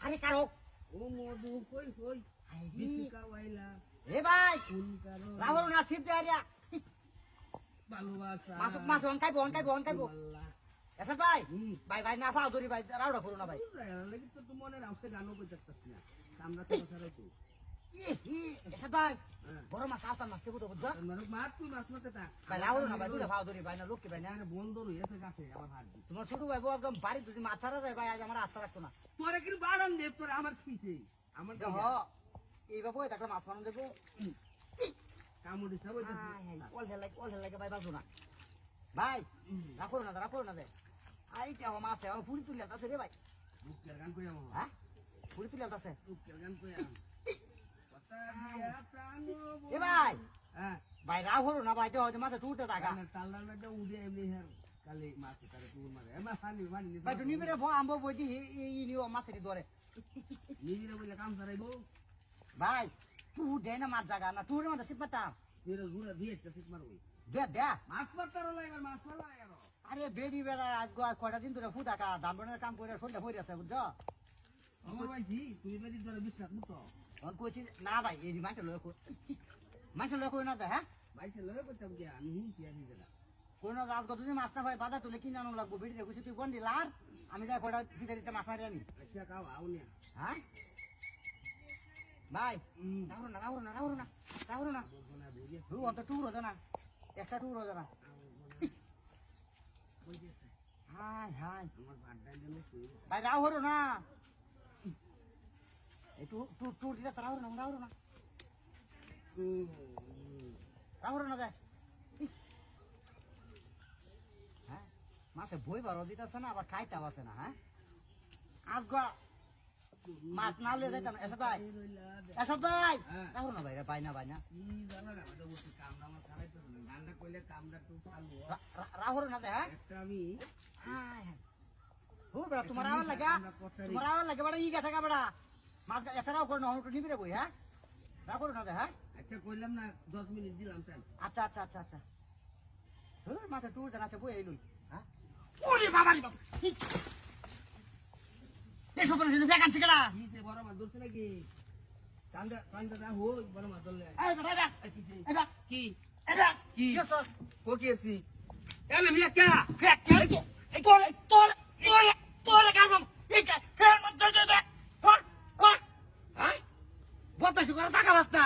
আরে কারো ও মধু কই কই বিচিকা ওয়াইলা এ ভাই কোন কারো রাহুল না শিব দেয়া ভালোবাসা মাছ মাছ অনকাইবো আল্লাহ এসে ভাই ভাই ভাই না ফাও ধরি ভাই রাউডা করো না ভাই লাগি তো তো মনে রাখতে গানও কইতাছস না আমরা তো ছাড়াই তো এসে ভাই বড় মাছ আওতা মাছ সেবু তো বুঝছো মানে মাছ তুই মাছ মতে তা ভাই রাহুল না ভাই দুটা ফাও ধরি ভাই না লোক কি ভাই না আরে বন্ধ রইছে গাছে আমার হাত দি তোমার ছোট ভাই একদম বাড়ি যদি মাছ ছাড়া যায় ভাই আজ আমার আস্থা রাখতো না তোরে কি বাড়ান দে তোর আমার খিছে আমার হ এই বাবু একটা মাছ বানান দেবো কামড়ি সব অল হেলাই ভাই বাজু না ভাই রাখো না দে আইটা ও মাছ আর পুরি তুলে আছে রে ভাই বুকের গান কই আমা হ্যাঁ পুরি তুলে আছে বুকের গান কই আম কথা দিয়া প্রাণ এ ভাই হ্যাঁ ভাই রাহুল না ভাই তো মাছ টুটতে থাকা তাল্লার মধ্যে উড়ে এমনি হের কালে মাছ তারে তুই মারে এমা পানি পানি ভাই তুমি মেরে ভো আমবো বইটি ই নিও মাছের ধরে নিজেরা বলে কাম সারাইবো ভাই তুই দে না মাছ জায়গা না তুই না সিপাটা তুই ঘুরে দিয়ে ঠিক মারবি দে মাছ পাতার লাগবে মাছ পালা লাগবে আরে বেডি বেড়া আজ কয়টা দিন ধরে ফুটাকা দামনের কাম করে সন্ধ্যা হয়ে আছে বুঝছো আমার ভাইজি তুই বেদি ধরে বিশ্বাস মুতো অন কইছি না ভাই এই মাছের লোক কই না দে হ্যাঁ ভাইছে লয়ে করতাম কি আমি হুঁছি আমি দেনা কোন আজ কত দিন মাছ না ভাই বাজার তুলে কিনে আনো লাগবো বেডি কইছি তুই বন্দি লার আমি যাই কয়টা দিতে মাছ মারি আনি আচ্ছা কাও আও না হ্যাঁ ভাই রাহুল না বলবনা বুঝিয়ে রু অত টুর হতো না একটা টুর হতো না বুঝিয়েছে হাই আমার ভাড়াটা দিলে তুই ভাই রাহুল না এই টুর দিলে রাহুল না যায় হ্যাঁ মাছে বই বারো দিতেছে না আবার খাইতে আছে না হ্যাঁ আজ মাছ না লয়ে যাইতাম এসে ভাই রাহুল না ভাই ভাই না কি জানা না আমাদের বসে কামড়া আমার খারাইতে না গান্ডা কইলে কামড়া তো চালু রাহুল না দেখ একটা আমি হাই বেড়া তোমার আওয়াজ লাগে বেড়া ই গেছে বেড়া মাছ একটা রাও করে না নিবি রে বই হ্যাঁ রাহুল না দে হ্যাঁ আচ্ছা কইলাম না 10 মিনিট দিলাম তাই আচ্ছা মাথা টুর জানা আছে বই এইলুই হ্যাঁ ওরে বাবা রে বাবা দেখো তো শুনে বেগান থেকে না কি সে বড় মাছ ধরছে নাকি কান্দা দা হই বড় মাছ ধরলে এই বেটা এটা কি এটা কি কি তো ও কি এসি এলে মিয়া কে এই তোর কাম এই ফের মত দে কর হ্যাঁ বদমাশি করে টাকা বাস্তা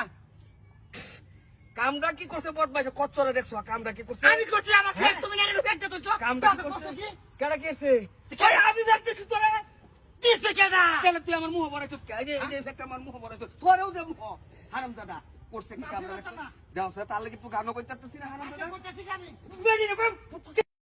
কামটা কি করছে বদমাইছে কচ্চরে দেখছো কামটা কি করছে আমি করছি আমার ফের তুমি নেড়ে ব্যাগটা তো কামটা কি করছে কেডা কেছে আমি দেখতেছি তোরে কিসে কেডা কেন তুই আমার মুহ ভরে চুপ এই যে একটা আমার মুহ ভরে চুপ তোরেও দে মুহ হারাম দাদা করছে কি কামটা দাও সে তার লাগি তুই গানো কইতাছিস না হারাম দাদা করতেছি আমি বেরি রে